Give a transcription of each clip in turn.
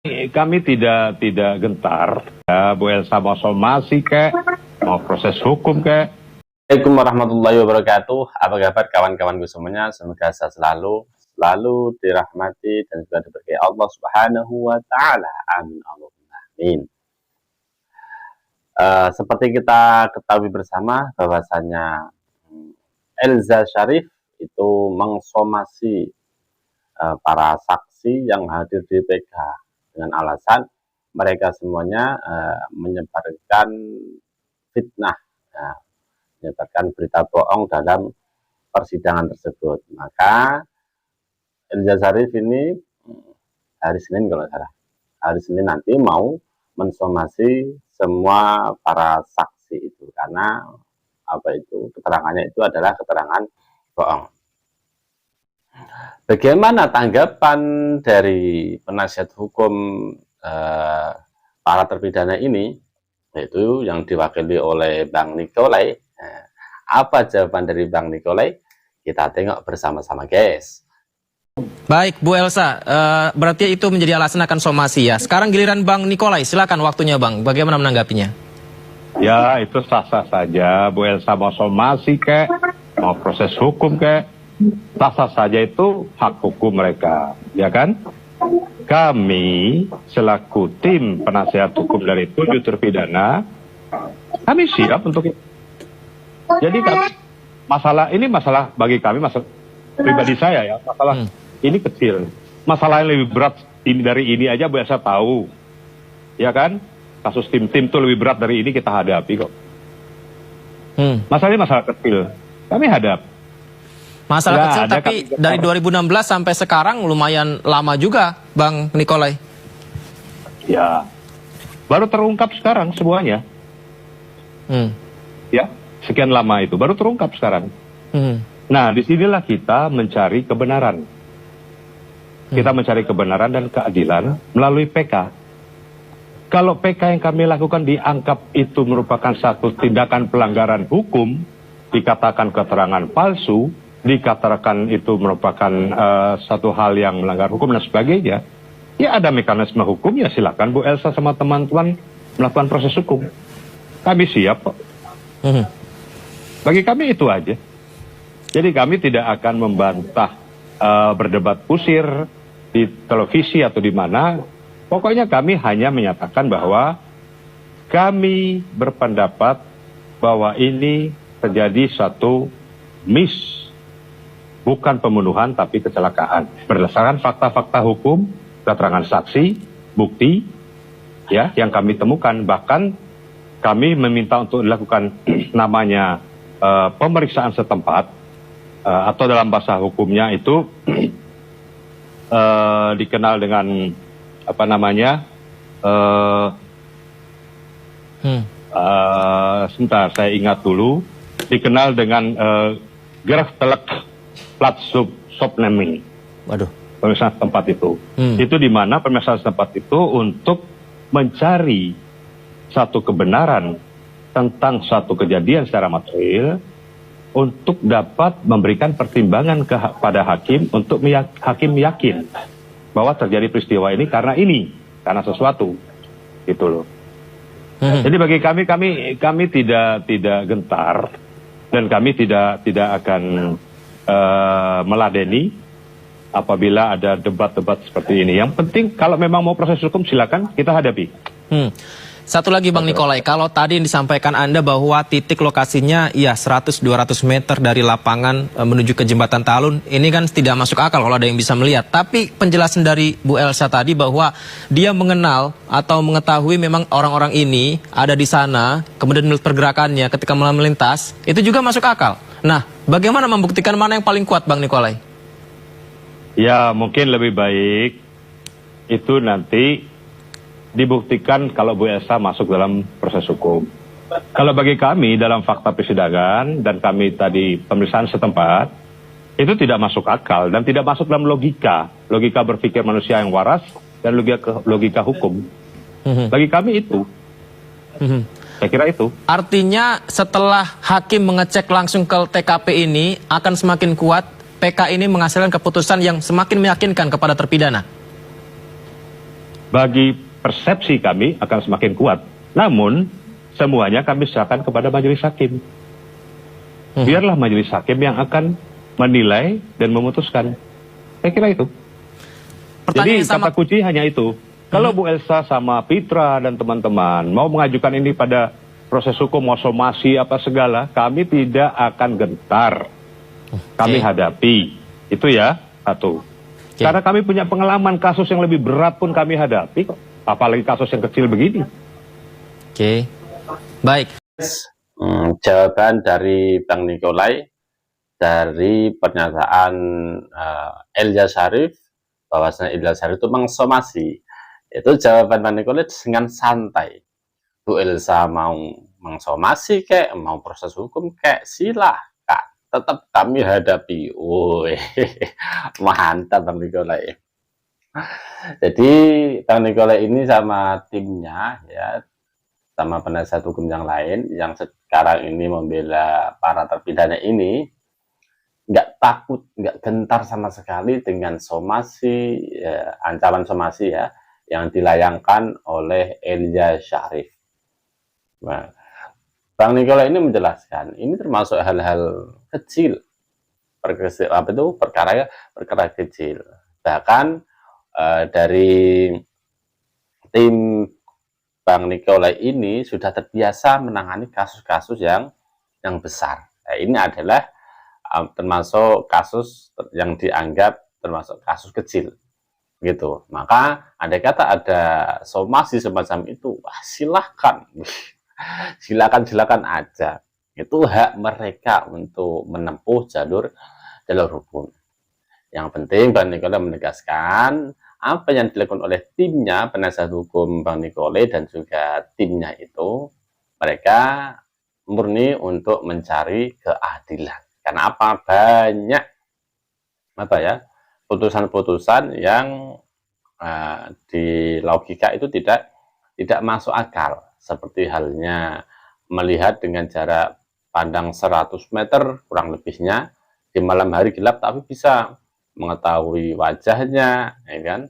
Kami tidak gentar, ya, Bu Elsa mau somasi kek, mau proses hukum kek. Assalamualaikum warahmatullahi wabarakatuh. Apa kabar kawan-kawanku semuanya? Semoga sehat selalu dirahmati dan juga diberkahi Allah Subhanahu wa taala. Amin Allahumma amin. Seperti kita ketahui bersama bahwasanya Elza Sharif itu mengsomasi para saksi yang hadir di PK dengan alasan mereka semuanya menyebarkan fitnah, menyebarkan berita bohong dalam persidangan tersebut. Maka Elza Sharif ini hari Senin kalau salah, hari Senin nanti mau mensomasi semua para saksi itu karena keterangannya itu adalah keterangan bohong. Bagaimana tanggapan dari penasihat hukum para terpidana ini, yaitu yang diwakili oleh Bang Nikolai? Apa jawaban dari Bang Nikolai? Kita tengok bersama-sama, guys. Baik, Bu Elsa, berarti itu menjadi alasan akan somasi ya. Sekarang giliran Bang Nikolai, silakan waktunya Bang. Bagaimana menanggapinya? Ya, itu sah-sah saja. Bu Elsa mau somasi kek, mau proses hukum kek, sah-sah saja, itu hak hukum mereka, ya kan? Kami selaku tim penasihat hukum dari 7 terpidana, kami siap untuk itu. Jadi masalah bagi kami, masalah pribadi saya ya, masalah ini kecil. Masalah yang lebih berat dari ini aja Bu Elsa tahu, ya kan? Kasus tim-tim itu lebih berat dari ini kita hadapi kok. Masalahnya masalah kecil, kami hadap. Masalah kecil, tapi dari 2016 sampai sekarang lumayan lama juga, Bang Nikolai. Ya, baru terungkap sekarang semuanya. Ya, sekian lama itu baru terungkap sekarang. Nah, disinilah kita mencari kebenaran. Kita mencari kebenaran dan keadilan melalui PK. Kalau PK yang kami lakukan dianggap itu merupakan satu tindakan pelanggaran hukum, dikatakan keterangan palsu, dikatakan itu merupakan satu hal yang melanggar hukum dan sebagainya, ya ada mekanisme hukum, ya silakan Bu Elsa sama teman-teman melakukan proses hukum. Kami siap kok. Bagi kami itu aja. Jadi kami tidak akan membantah berdebat kusir di televisi atau di mana. Pokoknya kami hanya menyatakan bahwa kami berpendapat bahwa ini terjadi satu bukan pembunuhan tapi kecelakaan. Berdasarkan fakta-fakta hukum, keterangan saksi, bukti ya yang kami temukan, bahkan kami meminta untuk dilakukan namanya pemeriksaan setempat atau dalam bahasa hukumnya itu dikenal dengan apa namanya? Sebentar, saya ingat dulu. Dikenal dengan Gerechtelijk Plaatsopnaming. Waduh. Pemeriksaan tempat itu. Itu di mana pemeriksaan tempat itu untuk mencari satu kebenaran tentang suatu kejadian secara material untuk dapat memberikan pertimbangan kepada hakim untuk hakim yakin bahwa terjadi peristiwa ini karena sesuatu, gitu loh. Jadi bagi kami tidak gentar dan kami tidak akan meladeni apabila ada debat-debat seperti ini. Yang penting kalau memang mau proses hukum silakan kita hadapi. Satu lagi Bang Nikolai, kalau tadi yang disampaikan Anda bahwa titik lokasinya ya 100-200 meter dari lapangan menuju ke Jembatan Talun, ini kan tidak masuk akal kalau ada yang bisa melihat. Tapi penjelasan dari Bu Elsa tadi bahwa dia mengenal atau mengetahui memang orang-orang ini ada di sana, kemudian pergerakannya ketika melintas, itu juga masuk akal. Nah, bagaimana membuktikan mana yang paling kuat Bang Nikolai? Ya, mungkin lebih baik itu nanti dibuktikan kalau Bu Elsa masuk dalam proses hukum. Kalau bagi kami dalam fakta persidangan dan kami tadi pemeriksaan setempat, itu tidak masuk akal dan tidak masuk dalam logika berpikir manusia yang waras dan logika hukum. Bagi kami itu, saya kira itu. Artinya setelah hakim mengecek langsung ke TKP ini akan semakin kuat PK ini menghasilkan keputusan yang semakin meyakinkan kepada terpidana. bagi persepsi kami akan semakin kuat. Namun, semuanya kami serahkan kepada majelis hakim. Biarlah majelis hakim yang akan menilai dan memutuskan. Saya kira itu. Jadi kata kunci hanya itu. Kalau Bu Elsa sama Pitra dan teman-teman mau mengajukan ini pada proses hukum, mau somasi apa segala, kami tidak akan gentar. Kami hadapi. Itu ya, satu. Karena kami punya pengalaman kasus yang lebih berat pun kami hadapi kok. Apalagi kasus yang kecil begini. Baik. Jawaban dari Bang Nikolai dari pernyataan Elza Syarif bahwasanya Elza Syarif itu mengsomasi. Itu jawaban Bang Nikolai dengan santai. Bu Elsa mau mengsomasi kek, mau proses hukum kek, silahkan. Tetap kami hadapi. Woi, mantap Bang Nikolai. Jadi Bang Nikolai ini sama timnya ya, sama penasihat hukum yang lain yang sekarang ini membela para terpidana ini, nggak takut, nggak gentar sama sekali dengan somasi, ya, ancaman somasi ya, yang dilayangkan oleh Elza Syarif. Nah, Bang Nikolai ini menjelaskan, ini termasuk hal-hal kecil, perkara kecil. Bahkan dari tim Bang Nikolai ini sudah terbiasa menangani kasus-kasus yang besar. Nah, ini adalah termasuk kasus yang dianggap termasuk kasus kecil. Gitu. Maka andai kata ada somasi semacam itu, wah, silahkan silakan aja, itu hak mereka untuk menempuh jalur hukum. Yang penting Bang Nikolai menegaskan apa yang dilakukan oleh timnya penasihat hukum Bang Nikolai dan juga timnya itu, mereka murni untuk mencari keadilan. Karena apa? Banyak putusan-putusan yang di logika itu tidak masuk akal, seperti halnya melihat dengan jarak pandang 100 meter kurang lebihnya di malam hari gelap, tapi bisa mengetahui wajahnya, ya kan,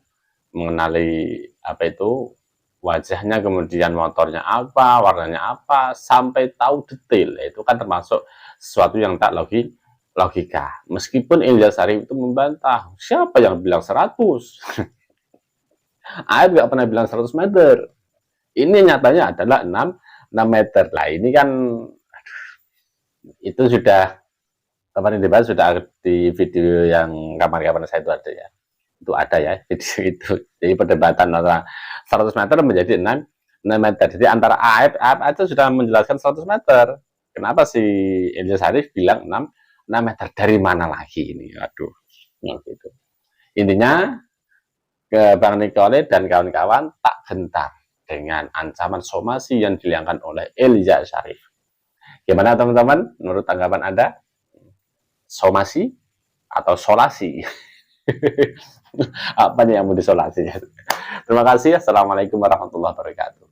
mengenali wajahnya, kemudian motornya apa, warnanya apa, sampai tahu detail. Itu kan termasuk sesuatu yang tak logika. Meskipun Elza Syarif itu membantah, siapa yang bilang 100? Aib nggak pernah bilang 100 meter. Ini nyatanya adalah 6 meter. Lah ini kan itu sudah kemarin dibahas, sudah di video yang kapan-kapan saya itu ada ya. Itu ada ya video itu. Jadi perdebatan antara 100 meter menjadi 6 meter. Jadi antara Aib aja sudah menjelaskan 100 meter. Kenapa si Elza Syarif bilang 6 meter? Dari mana lagi ini? Aduh, gitu. Intinya ke Bang Nikolai dan kawan-kawan tak gentar dengan ancaman somasi yang dilayangkan oleh Elza Syarif. Gimana teman-teman? Menurut tanggapan Anda? Somasi atau solasi? Apa nih yang mau disolasi? Terima kasih. Assalamualaikum warahmatullahi wabarakatuh.